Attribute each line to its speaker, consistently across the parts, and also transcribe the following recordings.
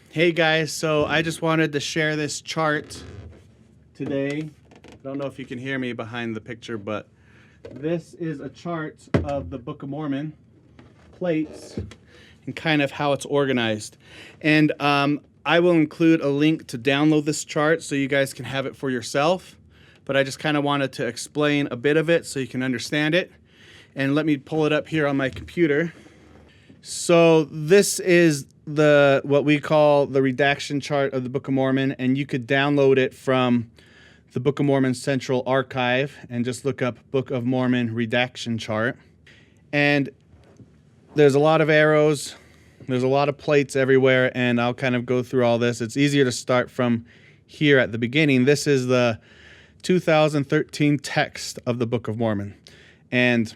Speaker 1: Hey guys, so I just wanted to share this chart today. I don't know if you can hear me behind the picture, but this is a chart of the Book of Mormon plates and kind of how it's organized. And I will include a link to download this chart so you guys can have it for yourself. But I just kind of wanted to explain a bit of it so you can understand it. And let me pull it up here on my computer. So this is what we call the redaction chart of the Book of Mormon, and you could download it from the Book of Mormon Central Archive and just look up Book of Mormon redaction chart. And there's a lot of arrows, there's a lot of plates everywhere, and I'll kind of go through all this. It's easier to start from here at the beginning. This is the 2013 text of the Book of Mormon. And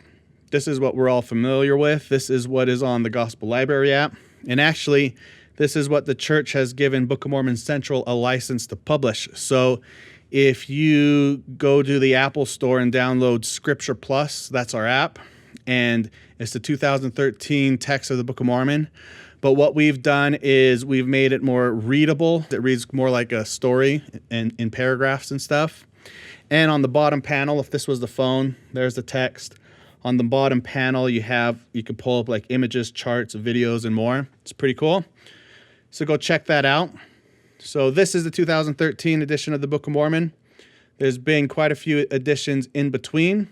Speaker 1: this is what we're all familiar with. This is what is on the Gospel Library app. And actually, this is what the church has given Book of Mormon Central a license to publish. So if you go to the Apple Store and download Scripture Plus, that's our app. And it's the 2013 text of the Book of Mormon. But what we've done is we've made it more readable. It reads more like a story in paragraphs and stuff. And on the bottom panel, if this was the phone, there's the text. On the bottom panel, you can pull up like images, charts, videos, and more. It's pretty cool. So go check that out. So this is the 2013 edition of the Book of Mormon. There's been quite a few editions in between.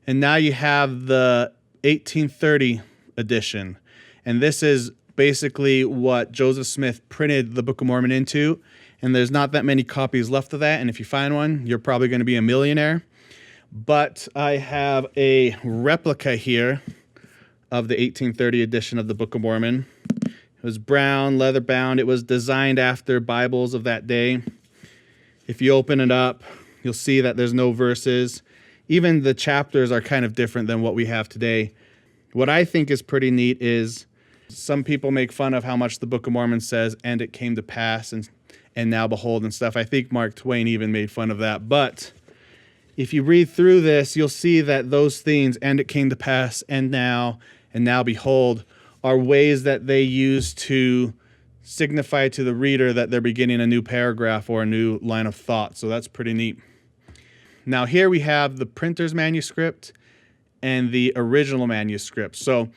Speaker 1: And now you have the 1830 edition. And this is basically what Joseph Smith printed the Book of Mormon into. And there's not that many copies left of that. And if you find one, you're probably going to be a millionaire. But I have a replica here of the 1830 edition of the Book of Mormon. It was brown, leather bound. It was designed after Bibles of that day. If you open it up, you'll see that there's no verses. Even the chapters are kind of different than what we have today. What I think is pretty neat is some people make fun of how much the Book of Mormon says, and it came to pass, and now behold, and stuff. I think Mark Twain even made fun of that. But if you read through this, you'll see that those themes, and it came to pass, and now behold, are ways that they use to signify to the reader that they're beginning a new paragraph or a new line of thought. So that's pretty neat. Now here we have the printer's manuscript and the original manuscript. So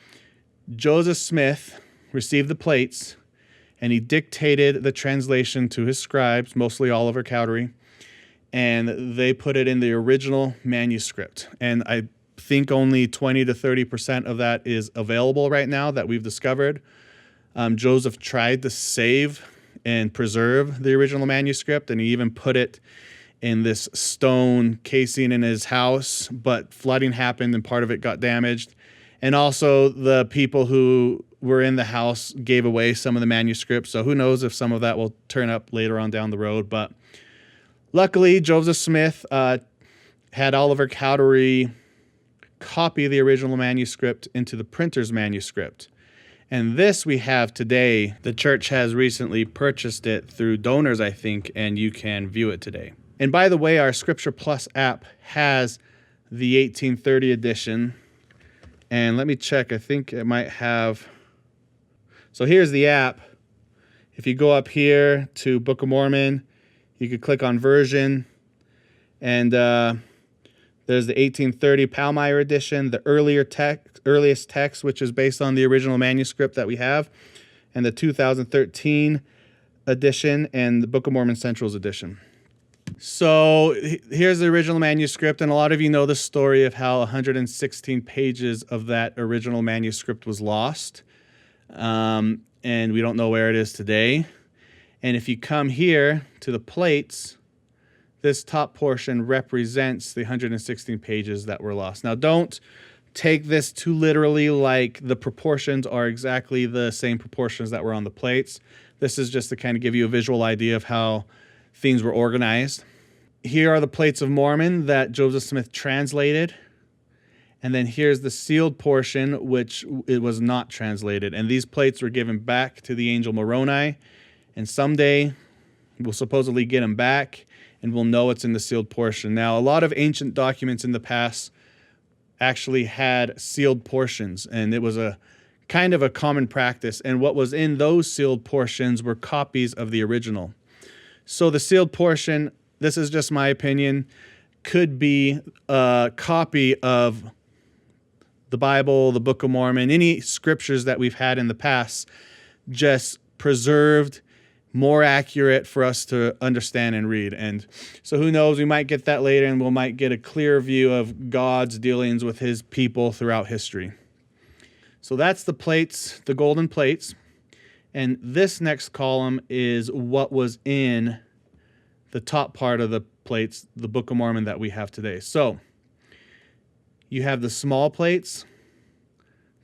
Speaker 1: Joseph Smith received the plates, and he dictated the translation to his scribes, mostly Oliver Cowdery, and they put it in the original manuscript. And I think only 20 to 30% of that is available right now that we've discovered. Joseph tried to save and preserve the original manuscript, and he even put it in this stone casing in his house, but flooding happened and part of it got damaged. And also the people who were in the house gave away some of the manuscripts, so who knows if some of that will turn up later on down the road. But luckily, Joseph Smith had Oliver Cowdery copy the original manuscript into the printer's manuscript. And this we have today. The church has recently purchased it through donors, I think, and you can view it today. And by the way, our Scripture Plus app has the 1830 edition. And let me check. I think it might have. So here's the app. If you go up here to Book of Mormon, you could click on version, and there's the 1830 Palmyra edition, the earliest text, which is based on the original manuscript that we have, and the 2013 edition, and the Book of Mormon Central's edition. So here's the original manuscript, and a lot of you know the story of how 116 pages of that original manuscript was lost, and we don't know where it is today. And if you come here to the plates, this top portion represents the 116 pages that were lost. Now, don't take this too literally, like the proportions are exactly the same proportions that were on the plates. This is just to kind of give you a visual idea of how things were organized. Here are the plates of Mormon that Joseph Smith translated. And then here's the sealed portion, which it was not translated. And these plates were given back to the angel Moroni. And someday we'll supposedly get them back, and we'll know what's in the sealed portion. Now, a lot of ancient documents in the past actually had sealed portions, and it was a kind of a common practice. And what was in those sealed portions were copies of the original. So the sealed portion, this is just my opinion, could be a copy of the Bible, the Book of Mormon, any scriptures that we've had in the past, just preserved, more accurate for us to understand and read. And so who knows, we might get that later, and we might get a clear view of God's dealings with his people throughout history. So that's the plates, the golden plates. And this next column is what was in the top part of the plates, the Book of Mormon that we have today. So you have the small plates,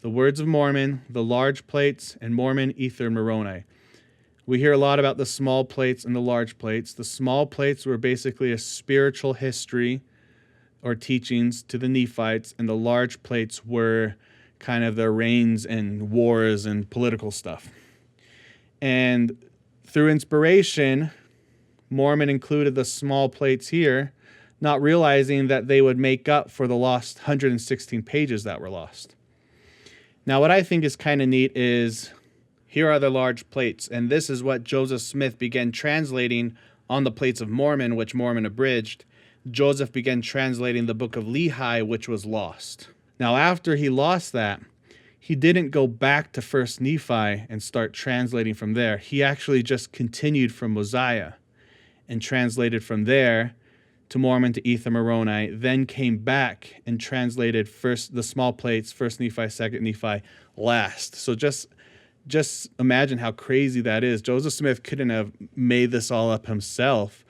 Speaker 1: the Words of Mormon, the large plates, and Mormon, Ether, and Moroni. We hear a lot about the small plates and the large plates. The small plates were basically a spiritual history or teachings to the Nephites, and the large plates were kind of their reigns and wars and political stuff. And through inspiration, Mormon included the small plates here, not realizing that they would make up for the lost 116 pages that were lost. Now, what I think is kind of neat is here are the large plates, and this is what Joseph Smith began translating on the plates of Mormon, which Mormon abridged. Joseph began translating the book of Lehi, which was lost. Now, after he lost that, he didn't go back to 1st Nephi and start translating from there. He actually just continued from Mosiah and translated from there to Mormon, to Ether, Moroni, then came back and translated first the small plates, 1st Nephi, 2nd Nephi, last. So just imagine how crazy that is. Joseph Smith couldn't have made this all up himself.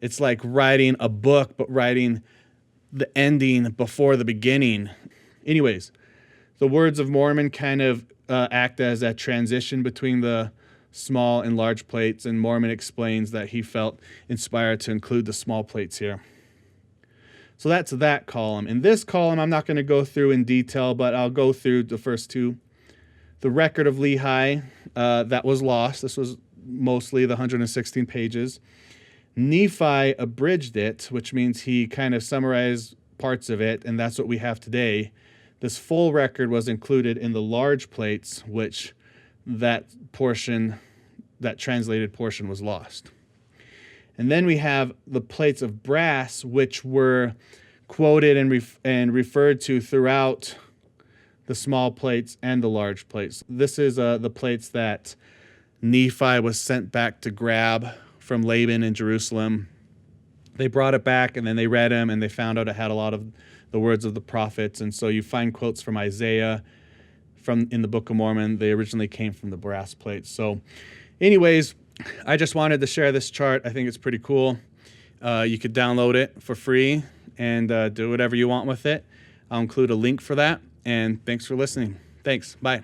Speaker 1: It's like writing a book, but writing the ending before the beginning. Anyways, the Words of Mormon kind of act as a transition between the small and large plates, and Mormon explains that he felt inspired to include the small plates here. So that's that column. In this column, I'm not going to go through in detail, but I'll go through the first two. The record of Lehi that was lost. This was mostly the 116 pages. Nephi abridged it, which means he kind of summarized parts of it, and that's what we have today. This full record was included in the large plates, which that translated portion was lost. And then we have the plates of brass, which were quoted and referred to throughout the small plates and the large plates. This is the plates that Nephi was sent back to grab from Laban in Jerusalem. They brought it back, and then they read them, and they found out it had a lot of the words of the prophets. And so you find quotes from Isaiah in the Book of Mormon. They originally came from the brass plates. So anyways, I just wanted to share this chart. I think it's pretty cool. You could download it for free and do whatever you want with it. I'll include a link for that. And thanks for listening. Thanks. Bye.